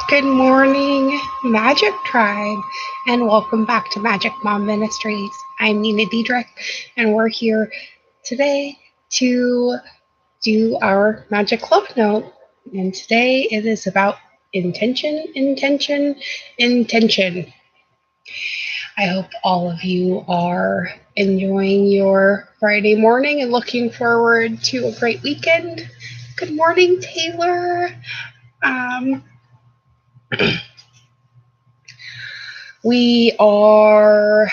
Good morning, Magic Tribe, and welcome back to Magic Mom Ministries. I'm Nina Diedrich, and we're here today to do our Magic Love Note. And today it is about intention, intention, intention. I hope all of you are enjoying your Friday morning and looking forward to a great weekend. Good morning, Taylor. We are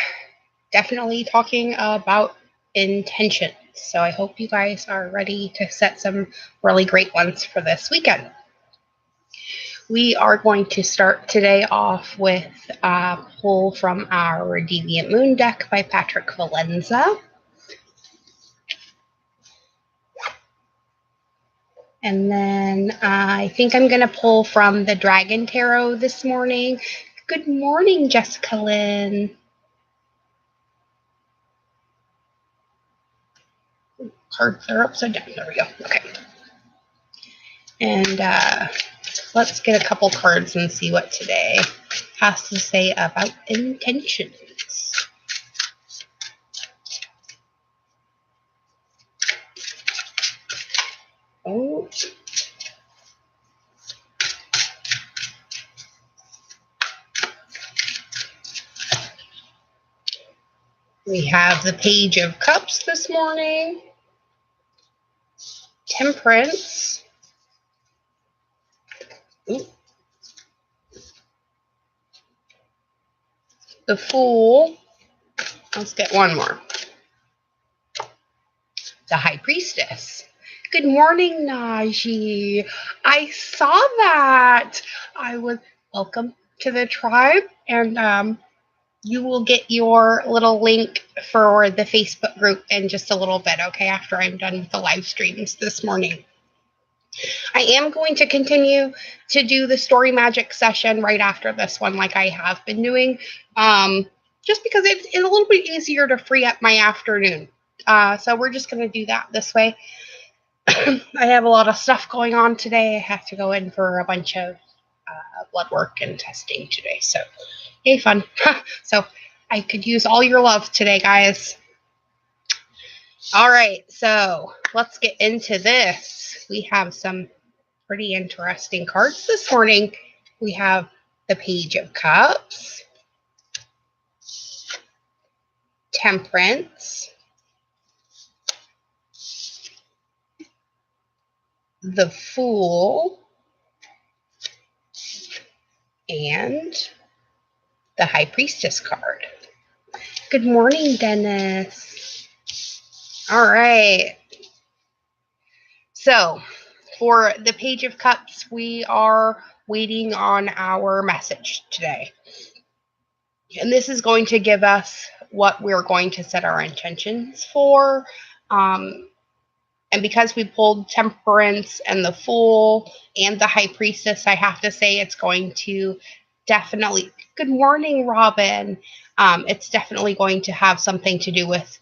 definitely talking about intentions. So I hope you guys are ready to set some really great ones for this weekend. We are going to start today off with a pull from our Deviant Moon deck by Patrick Valenza. And then I think I'm going to pull from the Dragon Tarot this morning. Good morning, Jessica Lynn. Cards are upside down. There we go. Okay. And let's get a couple cards and see what today has to say about intentions. Oh. We have the Page of Cups this morning. Temperance. Ooh. The Fool. Let's get one more. The High Priestess. Good morning, Najee. I saw that. I was welcome to the tribe, and you will get your little link for the Facebook group in just a little bit, okay, after I'm done with the live streams this morning. I am going to continue to do the story magic session right after this one like I have been doing, just because it's a little bit easier to free up my afternoon. So we're just going to do that this way. I have a lot of stuff going on today. I have to go in for a bunch of blood work and testing today. So, yay, fun. So I could use all your love today, guys. All right, so let's get into this. We have some pretty interesting cards this morning. We have the Page of Cups, Temperance, the Fool, and the High Priestess card. Good morning, Dennis. All right. So for the Page of Cups, we are waiting on our message today. And this is going to give us what we're going to set our intentions for. And because we pulled Temperance and the Fool and the High Priestess, I have to say it's going to definitely, good morning, Robin. It's definitely going to have something to do with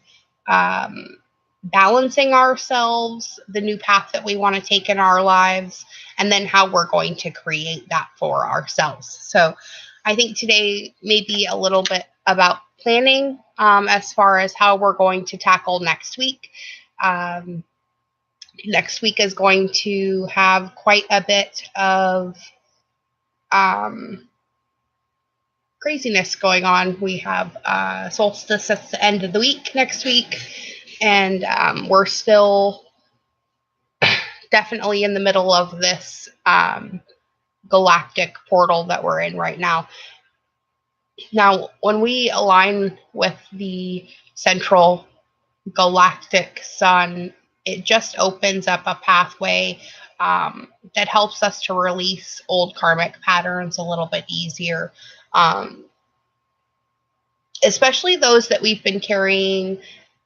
balancing ourselves, the new path that we want to take in our lives, and then how we're going to create that for ourselves. So I think today may be a little bit about planning as far as how we're going to tackle next week. Next week is going to have quite a bit of craziness going on. We have solstice at the end of the week next week, and we're still definitely in the middle of this galactic portal that we're in right now. Now, when we align with the central galactic sun, it just opens up a pathway that helps us to release old karmic patterns a little bit easier, especially those that we've been carrying,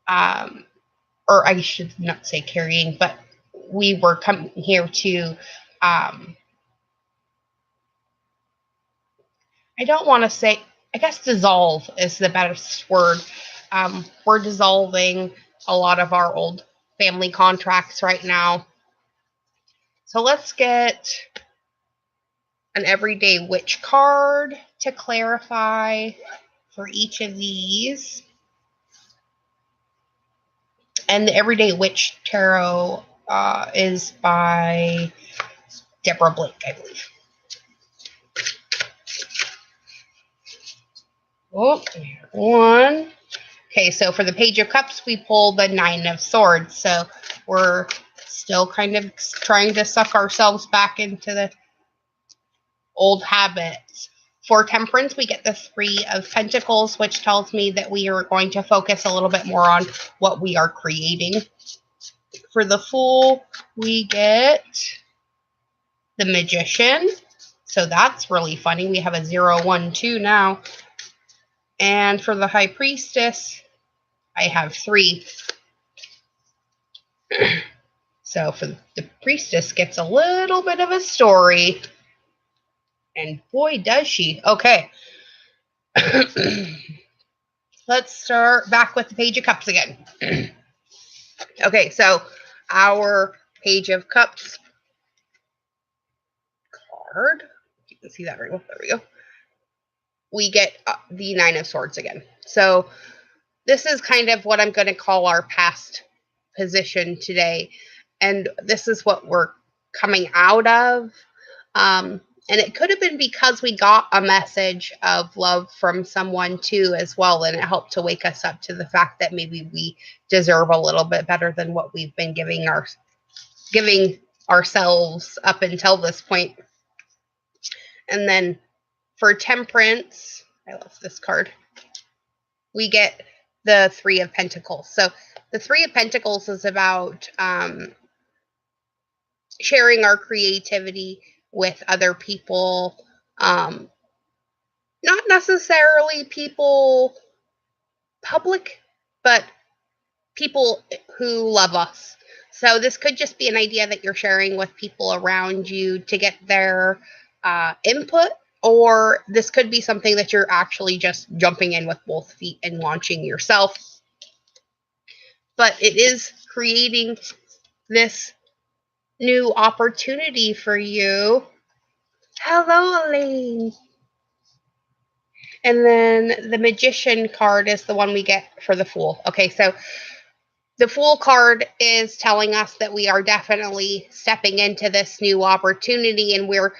or I should not say carrying, but we were coming here to, I don't want to say, I guess dissolve is the best word. We're dissolving a lot of our old family contracts right now. So let's get an everyday witch card to clarify for each of these. And the Everyday Witch Tarot is by Deborah Blake, I believe. Oh, one. Okay, so for the Page of Cups, we pull the Nine of Swords. So we're still kind of trying to suck ourselves back into the old habits. For Temperance, we get the Three of Pentacles, which tells me that we are going to focus a little bit more on what we are creating. For the Fool, we get the Magician. So that's really funny. We have a 0, 1, 2 now. And for the High Priestess, I have 3. So for the Priestess gets a little bit of a story. And boy, does she. Okay. Let's start back with the Page of Cups again. Okay, so our Page of Cups card. You can see that very well. There we go. We get the Nine of Swords again. So this is kind of what I'm going to call our past position today. And this is what we're coming out of. And it could have been because we got a message of love from someone too as well. And it helped to wake us up to the fact that maybe we deserve a little bit better than what we've been giving ourselves up until this point. And then for Temperance, I love this card, we get the Three of Pentacles. So the Three of Pentacles is about sharing our creativity with other people, not necessarily people public, but people who love us. So this could just be an idea that you're sharing with people around you to get their input, or this could be something that you're actually just jumping in with both feet and launching yourself. But it is creating this new opportunity for you. Hello, Elaine. And then the Magician card is the one we get for the Fool. Okay, so the Fool card is telling us that we are definitely stepping into this new opportunity, and we're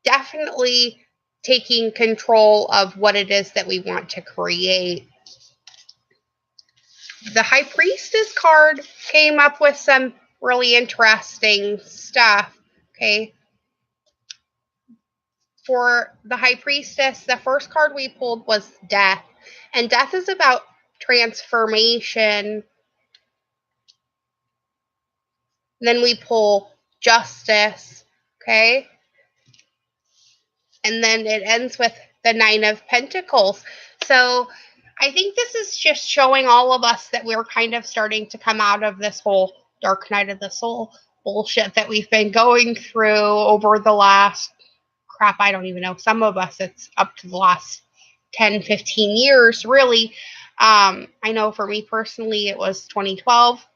definitely taking control of what it is that we want to create. The High Priestess card came up with some really interesting stuff. Okay. For the High Priestess, the first card we pulled was Death. And Death is about transformation. Then we pull Justice. Okay. And then it ends with the Nine of Pentacles. So I think this is just showing all of us that we're kind of starting to come out of this whole dark night of the soul bullshit that we've been going through over the last, crap, I don't even know. Some of us, it's up to the last 10, 15 years, really. I know for me personally, it was 2012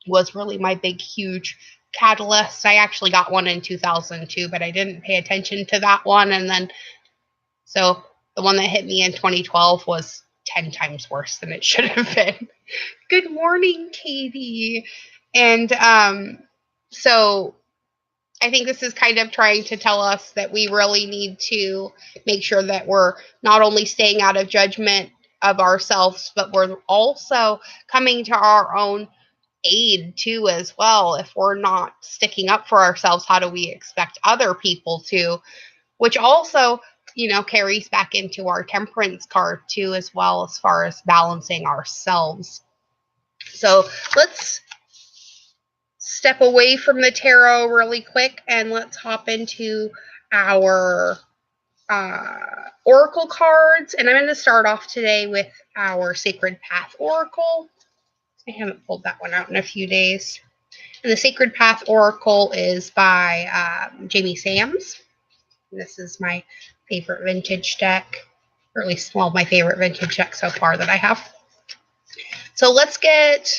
was really my big, huge catalyst. I actually got one in 2002, but I didn't pay attention to that one. And then, so the one that hit me in 2012 was 10 times worse than it should have been. Good morning, Katie. And so I think this is kind of trying to tell us that we really need to make sure that we're not only staying out of judgment of ourselves, but we're also coming to our own aid too as well. If we're not sticking up for ourselves, how do we expect other people to? Which also, carries back into our Temperance card too, as well, as far as balancing ourselves. So let's step away from the tarot really quick and let's hop into our oracle cards. And I'm going to start off today with our Sacred Path Oracle. I haven't pulled that one out in a few days. And the Sacred Path Oracle is by Jamie Sams. And this is my favorite vintage deck, or at least, well, my favorite vintage deck so far that I have. So let's get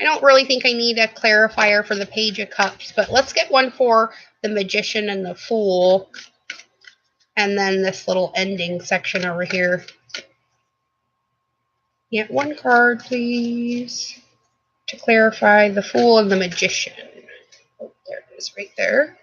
I don't really think I need a clarifier for the Page of Cups, but let's get one for the Magician and the Fool. And then this little ending section over here. Get one card, please, to clarify the Fool and the Magician. Oh, there it is right there.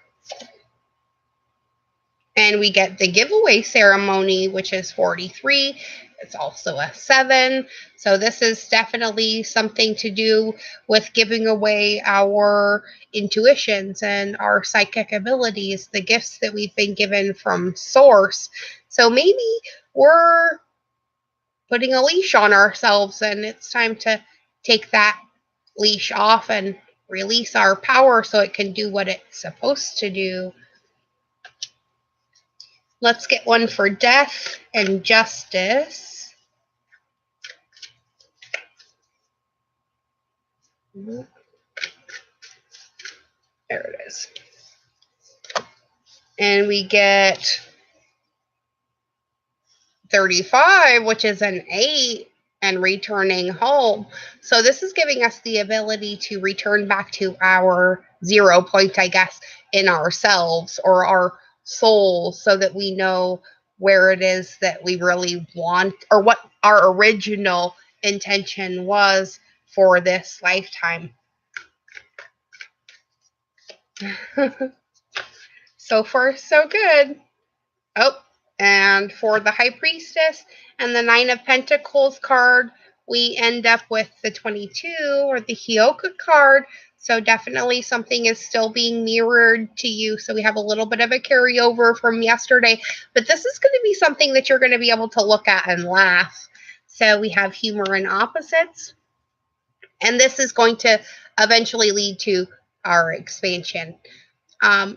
And we get the giveaway ceremony, which is 43. It's also a 7. So this is definitely something to do with giving away our intuitions and our psychic abilities, the gifts that we've been given from Source. So maybe we're putting a leash on ourselves, and it's time to take that leash off and release our power so it can do what it's supposed to do. Let's get one for Death and Justice. There it is. And we get 35, which is an 8, and returning home. So this is giving us the ability to return back to our 0 point, I guess, in ourselves or our soul, so that we know where it is that we really want, or what our original intention was for this lifetime. So far, so good. Oh, and for the High Priestess and the 9 of Pentacles card, we end up with the 22 or the Hioka card. So definitely something is still being mirrored to you. So we have a little bit of a carryover from yesterday. But this is going to be something that you're going to be able to look at and laugh. So we have humor and opposites. And this is going to eventually lead to our expansion.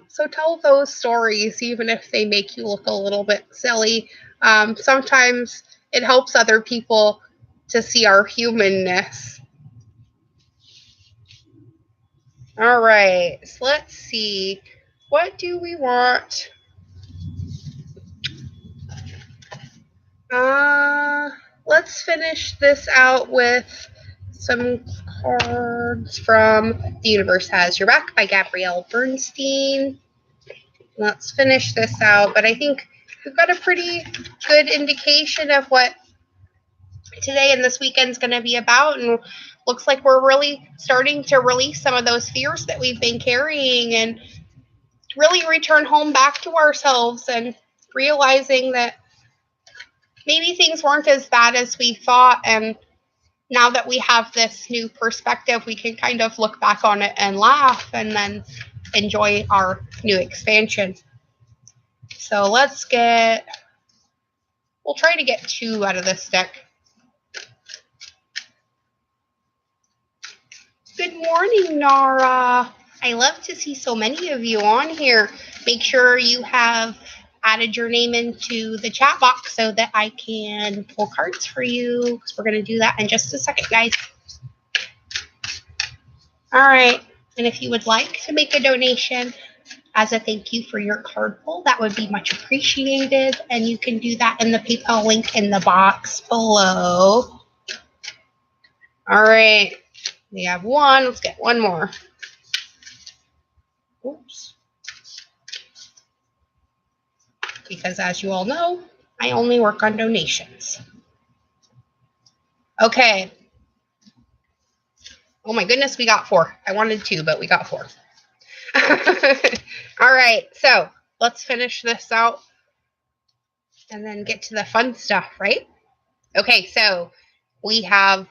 So tell those stories, even if they make you look a little bit silly. Sometimes it helps other people to see our humanness. All right, so let's see. What do we want? Let's finish this out with some cards from The Universe Has Your Back by Gabrielle Bernstein. Let's finish this out, but I think we've got a pretty good indication of what today and this weekend's going to be about, and looks like we're really starting to release some of those fears that we've been carrying and really return home back to ourselves and realizing that maybe things weren't as bad as we thought, and now that we have this new perspective, we can kind of look back on it and laugh and then enjoy our new expansion. So we'll try to get 2 out of this deck. Good morning, Nara. I love to see so many of you on here. Make sure you have added your name into the chat box so that I can pull cards for you, because we're going to do that in just a second, guys. All right. And if you would like to make a donation as a thank you for your card pull, that would be much appreciated. And you can do that in the PayPal link in the box below. All right. We have 1. Let's get 1 more. Oops. Because as you all know, I only work on donations. Okay. Oh my goodness, we got 4. I wanted 2, but we got 4. All right, so let's finish this out and then get to the fun stuff, right? Okay, so we have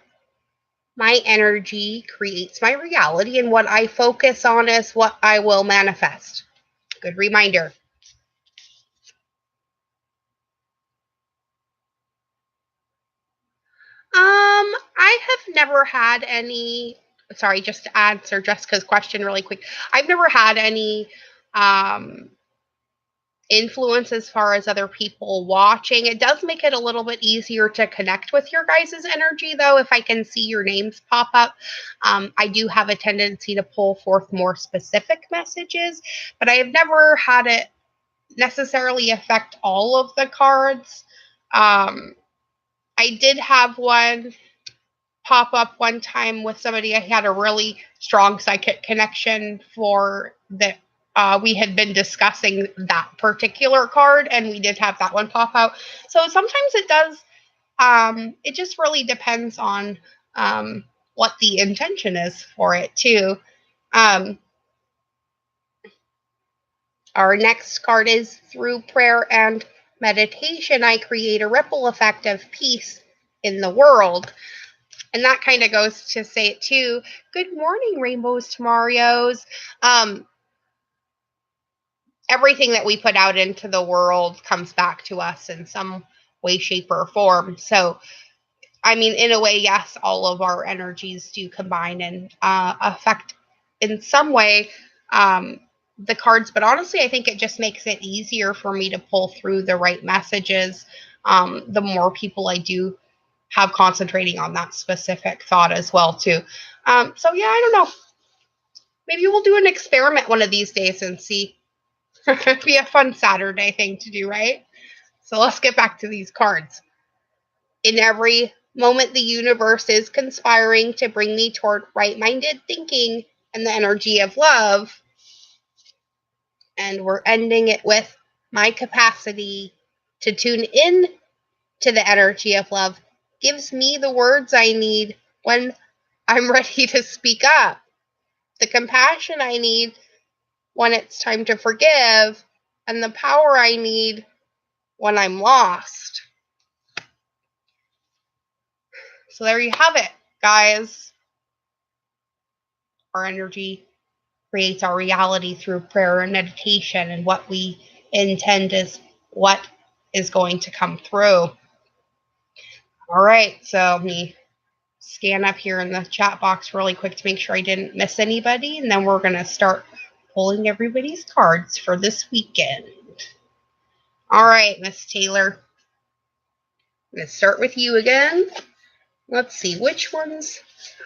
my energy creates my reality, and what I focus on is what I will manifest. Good reminder. I have never had any, sorry, just to answer Jessica's question really quick. I've never had any influence as far as other people watching. It does make it a little bit easier to connect with your guys' energy, though, if I can see your names pop up. I do have a tendency to pull forth more specific messages, but I have never had it necessarily affect all of the cards. I did have one pop up one time with somebody I had a really strong psychic connection for that. We had been discussing that particular card, and we did have that one pop out. So sometimes it does. It just really depends on what the intention is for it too. Um, our next card is through prayer and meditation, I create a ripple effect of peace in the world. And that kind of goes to say it too. Good morning, Rainbows to Marios. Everything that we put out into the world comes back to us in some way, shape, or form. So, I mean, in a way, yes, all of our energies do combine and affect in some way the cards. But honestly, I think it just makes it easier for me to pull through the right messages. The more people I do have concentrating on that specific thought as well, too. So, yeah, I don't know. Maybe we'll do an experiment one of these days and see. It'd be a fun Saturday thing to do, right? So let's get back to these cards. In every moment, the universe is conspiring to bring me toward right-minded thinking and the energy of love. And we're ending it with my capacity to tune in to the energy of love gives me the words I need when I'm ready to speak up, the compassion I need when it's time to forgive, and the power I need when I'm lost. So there you have it, guys. Our energy creates our reality through prayer and meditation, and what we intend is what is going to come through. All right, so let me scan up here in the chat box really quick to make sure I didn't miss anybody, and then we're going to start pulling everybody's cards for this weekend. All right, Miss Taylor. I'm going to start with you again. Let's see, which ones?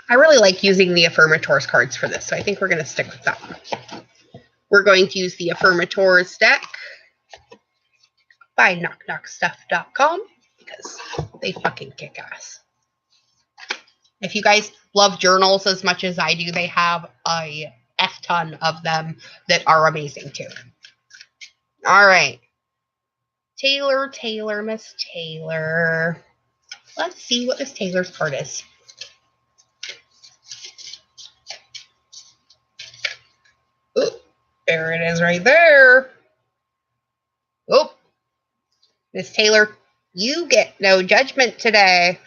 I really like using the Affirmators cards for this, so I think we're going to stick with that one. We're going to use the Affirmators deck by knockknockstuff.com because they fucking kick ass. If you guys love journals as much as I do, they have a F ton of them that are amazing too. All right. Taylor, Miss Taylor. Let's see what Miss Taylor's card is. Ooh, there it is right there. Oh, Miss Taylor, you get no judgment today.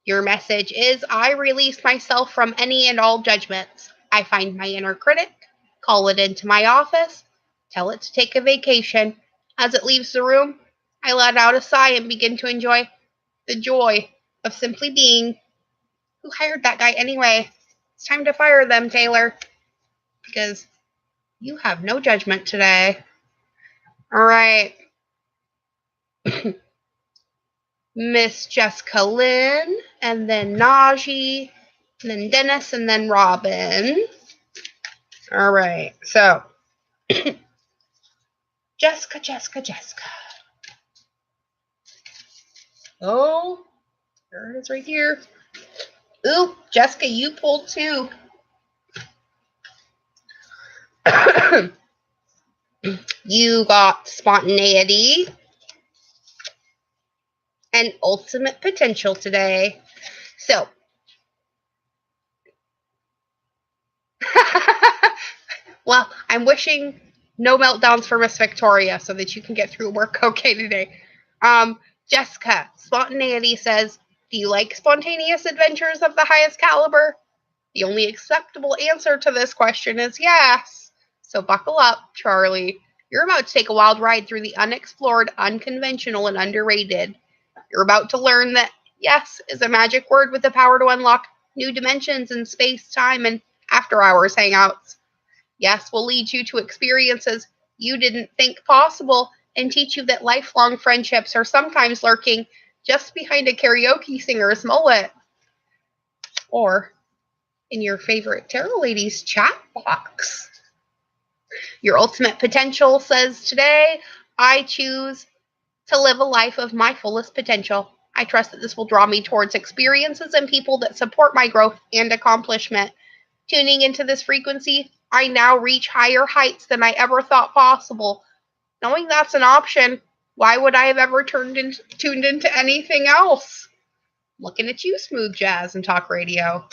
Your message is, I release myself from any and all judgments. I find my inner critic, call it into my office, tell it to take a vacation. As it leaves the room, I let out a sigh and begin to enjoy the joy of simply being. Who hired that guy anyway? It's time to fire them, Taylor, because you have no judgment today. All right. Miss Jessica Lynn, and then Najee, and then Dennis, and then Robin. All right, so Jessica. Oh, there it is right here. Ooh, Jessica, you pulled two. You got spontaneity and ultimate potential today. So, well, I'm wishing no meltdowns for Miss Victoria so that you can get through work okay today. Jessica, spontaneity says, do you like spontaneous adventures of the highest caliber? The only acceptable answer to this question is yes. So buckle up, Charlie. You're about to take a wild ride through the unexplored, unconventional, and underrated. You're about to learn that yes is a magic word with the power to unlock new dimensions in space, time, and after-hours hangouts. Yes will lead you to experiences you didn't think possible and teach you that lifelong friendships are sometimes lurking just behind a karaoke singer's mullet. Or in your favorite Tarot Ladies chat box. Your ultimate potential says today, I choose to live a life of my fullest potential. I trust that this will draw me towards experiences and people that support my growth and accomplishment. Tuning into this frequency, I now reach higher heights than I ever thought possible. Knowing that's an option, why would I have ever tuned into anything else? Looking at you, smooth jazz and talk radio.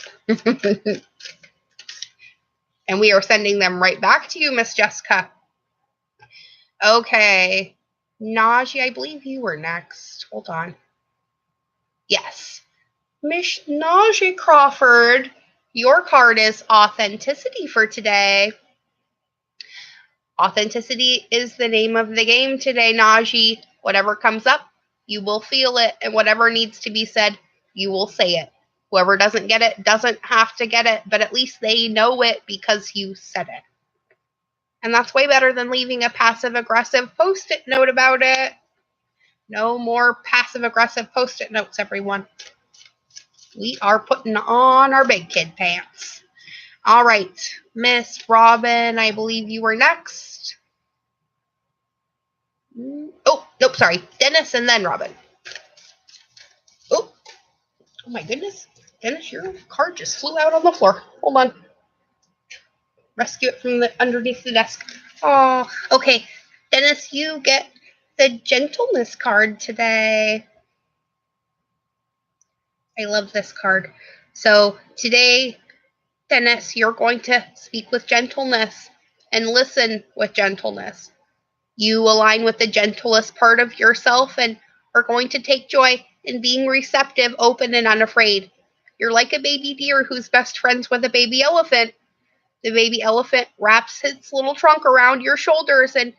And we are sending them right back to you, Miss Jessica. Okay. Najee, I believe you were next. Hold on. Yes. Miss Najee Crawford, your card is authenticity for today. Authenticity is the name of the game today, Najee. Whatever comes up, you will feel it, and whatever needs to be said, you will say it. Whoever doesn't get it doesn't have to get it, but at least they know it because you said it. And that's way better than leaving a passive-aggressive post-it note about it. No more passive-aggressive post-it notes, everyone. We are putting on our big kid pants. All right, Miss Robin, I believe you were next. Oh, nope, sorry. Dennis and then Robin. Oh my goodness. Dennis, your card just flew out on the floor. Hold on. Rescue it from underneath the desk. Oh, okay. Dennis, you get the gentleness card today. I love this card. So today, Dennis, you're going to speak with gentleness and listen with gentleness. You align with the gentlest part of yourself and are going to take joy in being receptive, open, and unafraid. You're like a baby deer who's best friends with a baby elephant. The baby elephant wraps its little trunk around your shoulders and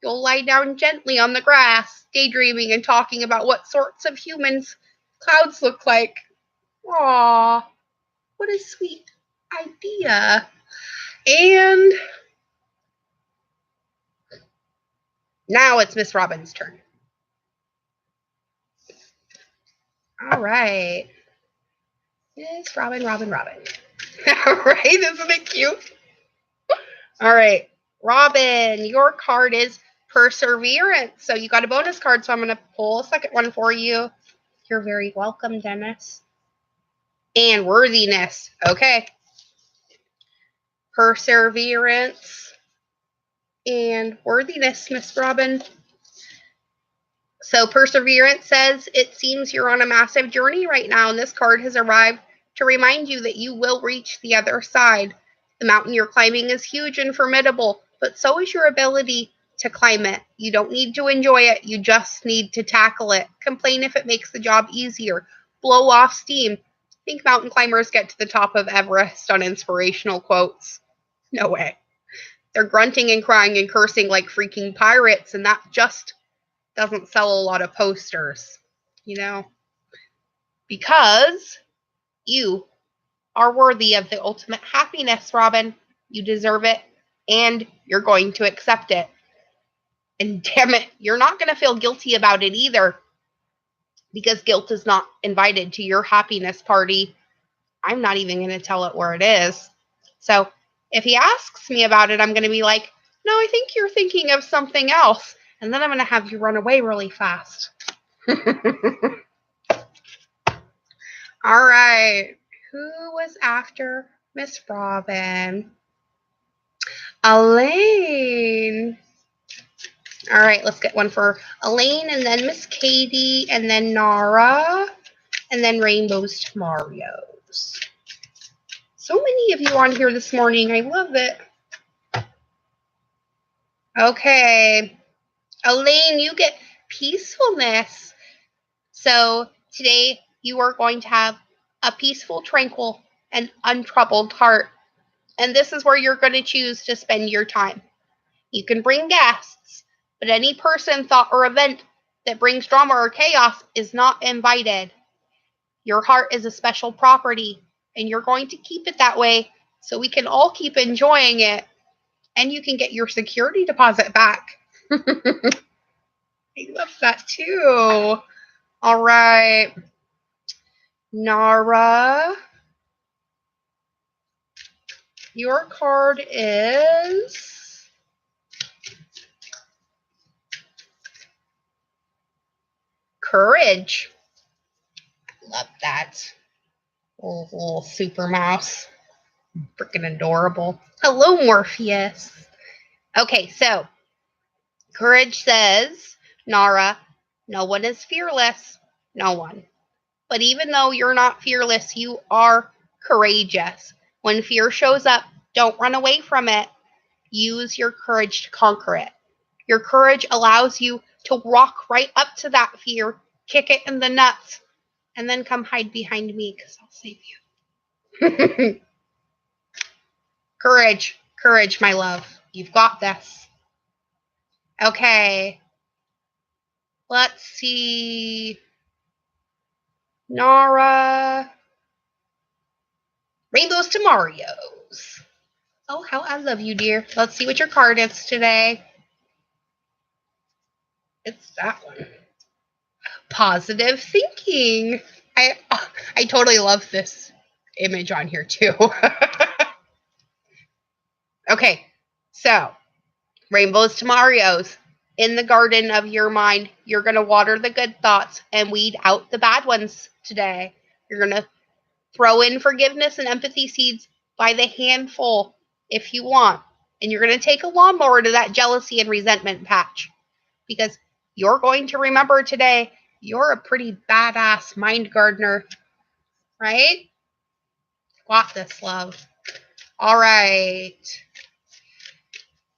you'll lie down gently on the grass, daydreaming and talking about what sorts of humans clouds look like. Aww, what a sweet idea. And now it's Miss Robin's turn. All right. Miss Robin. All right, isn't it cute? All right, Robin, your card is perseverance. So you got a bonus card, so I'm going to pull a second one for you. You're very welcome, Dennis. And worthiness. Okay. Perseverance and worthiness, Miss Robin. So perseverance says, it seems you're on a massive journey right now, and this card has arrived to remind you that you will reach the other side. The mountain you're climbing is huge and formidable, but so is your ability to climb it. You don't need to enjoy it, you just need to tackle it. Complain if it makes the job easier. Blow off steam. I think mountain climbers get to the top of Everest on inspirational quotes. No way. They're grunting and crying and cursing like freaking pirates, and that just doesn't sell a lot of posters, you know? Because you are worthy of the ultimate happiness, Robin. You deserve it, and you're going to accept it. And damn it, you're not going to feel guilty about it either, because guilt is not invited to your happiness party. I'm not even going to tell it where it is. So if he asks me about it, I'm going to be like, no, I think you're thinking of something else. And then I'm going to have you run away really fast. All right. Who was after Miss Robin? Elaine. All right, let's get one for Elaine, and then Miss Katie, and then Nara, and then Rainbows to Mario's. So many of you on here this morning. I love it. Okay. Elaine, you get peacefulness. So today you are going to have a peaceful, tranquil, and untroubled heart. And this is where you're going to choose to spend your time. You can bring guests, but any person, thought, or event that brings drama or chaos is not invited. Your heart is a special property, and you're going to keep it that way so we can all keep enjoying it, and you can get your security deposit back. I love that too. All right. Nara, your card is courage. Love that. Little super mouse. Freaking adorable. Hello, Morpheus. Okay, so courage says, Nara, no one is fearless. No one. But even though you're not fearless, you are courageous. When fear shows up, don't run away from it. Use your courage to conquer it. Your courage allows you to walk right up to that fear, kick it in the nuts, and then come hide behind me because I'll save you. Courage, courage, my love. You've got this. Okay. Let's see. Nara. Rainbows to Mario's. Oh, how I love you, dear. Let's see what your card is today. It's that one. Positive thinking. I totally love this image on here too. Okay, so rainbows to Mario's. In the garden of your mind, you're going to water the good thoughts and weed out the bad ones today. You're going to throw in forgiveness and empathy seeds by the handful if you want. And you're going to take a lawnmower to that jealousy and resentment patch because you're going to remember today you're a pretty badass mind gardener, right? Got this, love. All right.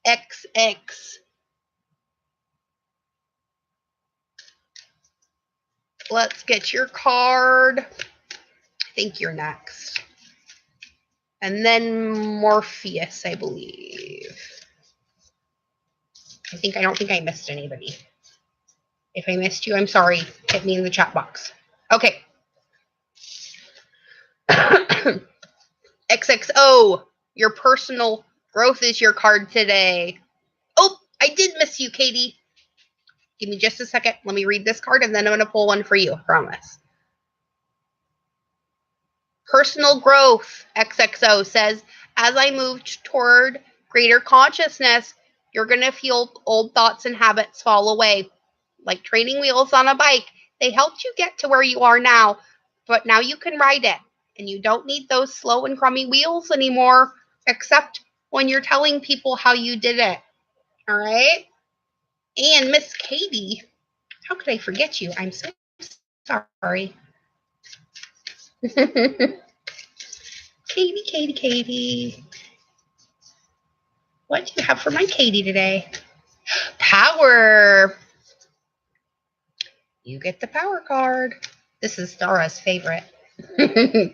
XX. Let's get your card. I think you're next. And then Morpheus, I believe. I don't think I missed anybody. If I missed you, I'm sorry. Hit me in the chat box. Okay. XXO. Your personal growth is your card today. Oh, I did miss you, Katie. Give me just a second. Let me read this card, and then I'm going to pull one for you. I promise. Personal growth, XXO says, as I move toward greater consciousness, you're going to feel old thoughts and habits fall away. Like training wheels on a bike. They helped you get to where you are now, but now you can ride it. And you don't need those slow and crummy wheels anymore, except when you're telling people how you did it. All right? And Miss Katie, how could I forget you? I'm so sorry. Katie. What do you have for my Katie today? Power. You get the power card. This is Dara's favorite. The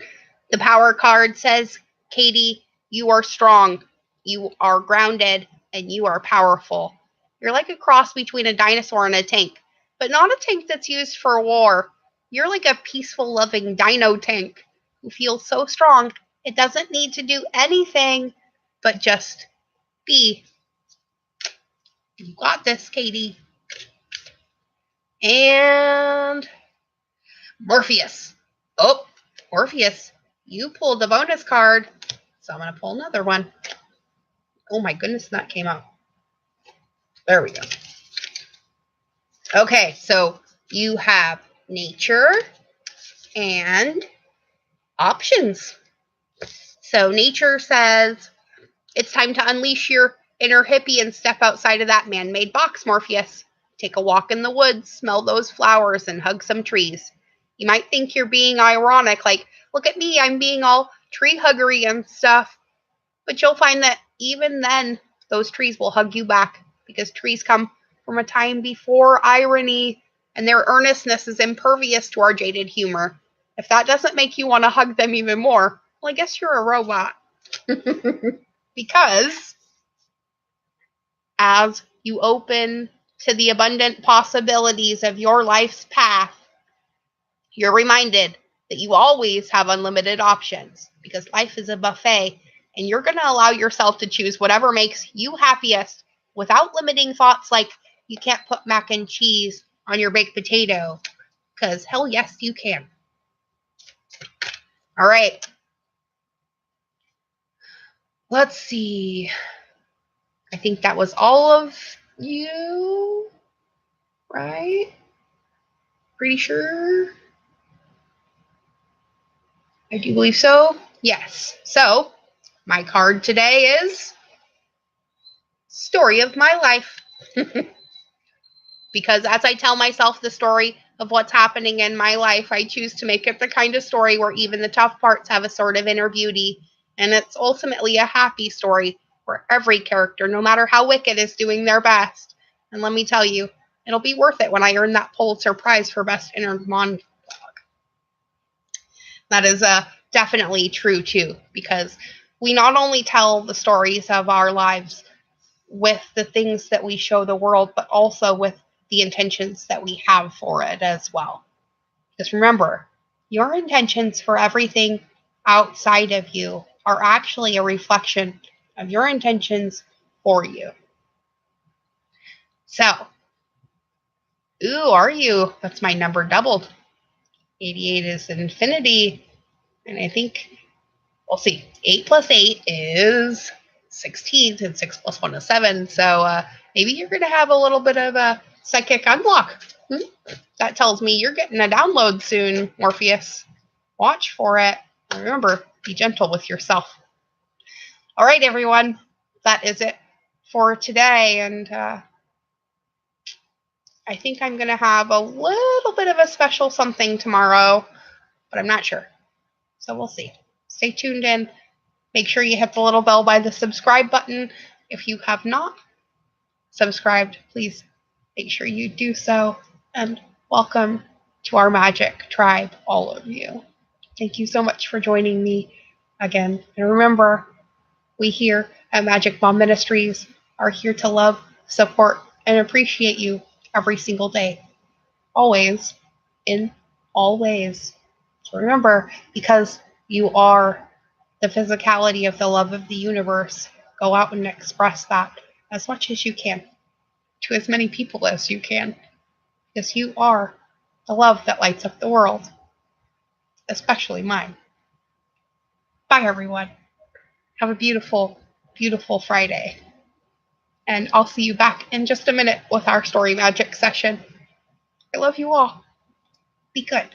power card says, Katie, you are strong, you are grounded, and you are powerful. You're like a cross between a dinosaur and a tank, but not a tank that's used for war. You're like a peaceful, loving dino tank who feels so strong it doesn't need to do anything but just be. You got this, Katie. And Morpheus. Oh, Morpheus, you pulled the bonus card, so I'm going to pull another one. Oh my goodness, that came out. There we go. Okay, so you have nature and options. So nature says, it's time to unleash your inner hippie and step outside of that man-made box, Morpheus. Take a walk in the woods, smell those flowers, and hug some trees. You might think you're being ironic, like, look at me, I'm being all tree huggery and stuff. But you'll find that even then, those trees will hug you back because trees come from a time before irony and their earnestness is impervious to our jaded humor. If that doesn't make you want to hug them even more, well, I guess you're a robot. Because as you open to the abundant possibilities of your life's path, you're reminded that you always have unlimited options because life is a buffet and you're going to allow yourself to choose whatever makes you happiest without limiting thoughts like you can't put mac and cheese on your baked potato because hell yes, you can. All right. Let's see. I think that was all of you, right? Pretty sure. I do believe so. Yes. So, my card today is Story of My Life. Because as I tell myself the story of what's happening in my life, I choose to make it the kind of story where even the tough parts have a sort of inner beauty. And it's ultimately a happy story where every character, no matter how wicked, is doing their best. And let me tell you, it'll be worth it when I earn that Pulitzer Prize for Best Inner Monologue. That is definitely true too, because we not only tell the stories of our lives with the things that we show the world, but also with the intentions that we have for it as well. Just remember, your intentions for everything outside of you are actually a reflection of your intentions for you. So, ooh, are you? That's my number doubled. 88 is infinity. And I think, we'll see. 8 plus 8 is 16, and 6 plus 1 is 7. So maybe you're going to have a little bit of a psychic unlock. That tells me you're getting a download soon, Morpheus. Watch for it. Remember, be gentle with yourself. All right, everyone. That is it for today. And I think I'm going to have a little bit of a special something tomorrow, but I'm not sure. So we'll see. Stay tuned in. Make sure you hit the little bell by the subscribe button. If you have not subscribed, please make sure you do so. And welcome to our magic tribe, all of you. Thank you so much for joining me again. And remember, we here at Magic Mom Ministries are here to love, support, and appreciate you every single day. Always, in all ways. So remember, because you are the physicality of the love of the universe, go out and express that as much as you can to as many people as you can, because you are the love that lights up the world, especially mine. Bye, everyone. Have a beautiful, beautiful Friday. And I'll see you back in just a minute with our story magic session. I love you all. Be good.